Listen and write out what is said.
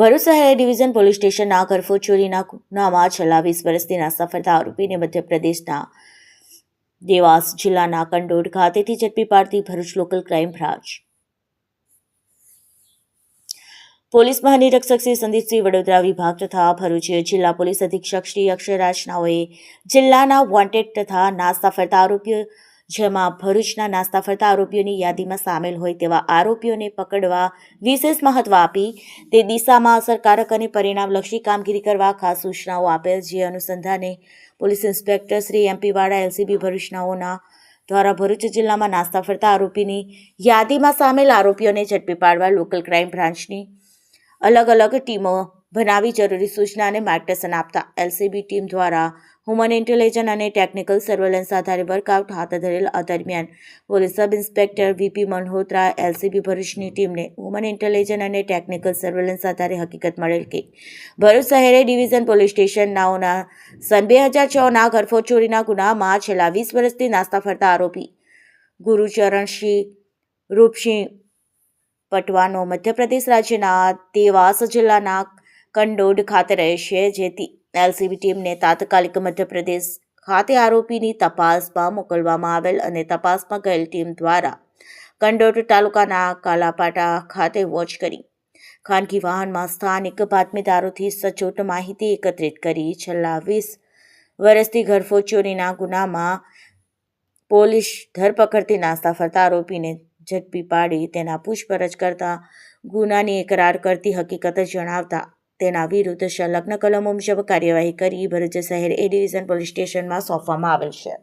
ભરૂચ શહેર division police સ્ટેશનના ઘરફોડ ચોરીના ગુનામાં છેલ્લા 20 વર્ષથી નાસ્તા ફરતા આરોપીને મધ્યપ્રદેશના દેવાસ જિલ્લાના કંડોડ ખાતેથી ઝડપી પાડતી Bharuch local crime branch police મહાનિરીક્ષક શ્રી સંદીપસિંહ વડોદરા વિભાગ તથા ભરૂચ જિલ્લા પોલીસ અધિક્ષક શ્રી અક્ષયરાજ નાઓએ જિલ્લાના વોન્ટેડ તથા નાસ્તા ફરતા આરોપીઓ જેમાં ભરૂચના નાસ્તા ફરતા આરોપીઓની યાદીમાં સામેલ હોય તેવા આરોપીઓને પકડવા વિશેષ મહત્વ આપી તે દિશામાં અસરકારક અને પરિણામલક્ષી કામગીરી કરવા ખાસ સૂચનાઓ આપેલ, જે અનુસંધાને પોલીસ ઇન્સ્પેક્ટર શ્રી એમપી વાડા એલસીબી ભરૂચનાઓના દ્વારા ભરૂચ જિલ્લામાં નાસ્તા ફરતા આરોપીની યાદીમાં સામેલ આરોપીઓને ઝડપી પાડવા લોકલ ક્રાઇમ બ્રાન્ચની અલગ ટીમો બનાવી જરૂરી સૂચના અને માર્ગદર્શન આપતા એલસીબી ટીમ દ્વારા હ્યુમન ઇન્ટેલિજન્સ અને ટેકનિકલ સર્વેલન્સ આધારે વર્કઆઉટ હાથ ધરેલ. આ દરમિયાન police sub inspector VP Malhotra LCB ભરૂચની ટીમને હ્યુમન ઇન્ટેલિજન્સ અને ટેકનિકલ સર્વેલન્સ આધારે હકીકત મળેલ કે ભરૂચ શહેરે ડિવિઝન પોલીસ સ્ટેશન નાઓના સન 2006ના ઘરફોડ ચોરીના ગુનામાં છેલ્લા 20 વર્ષથી નાસ્તા ફરતા આરોપી ગુરુચરણસિંહ રૂપસિંહ પટવાનો મધ્યપ્રદેશ રાજ્યના દેવાસ જિલ્લાના કંડોડ ખાતે રહે છે, જેથી એલસીબી ટીમને તાત્કાલિક મધ્યપ્રદેશ ખાતે આરોપીની તપાસમાં મોકલવામાં આવેલ અને તપાસમાં ગયેલ ટીમ દ્વારા કંડોડ તાલુકાના કાલાપાટા ખાતે વોચ કરી ખાનગી વાહનમાં સ્થાનિક બાતમીદારોથી સચોટ માહિતી એકત્રિત કરી છેલ્લા 20 વર્ષથી ઘરફોડ ચોરીના ગુનામાં પોલીસ ધરપકડથી નાસ્તા ફરતા આરોપીને ઝડપી પાડી તેના પૂછપરછ કરતા ગુનાની એકરાર કરતી હકીકત જણાવતા તેના વિરુદ્ધ સંલગ્ન કલમો મુજબ કાર્યવાહી કરી ભરૂચ શહેર એ ડિવિઝન પોલીસ સ્ટેશનમાં સોંપવામાં આવેલ છે.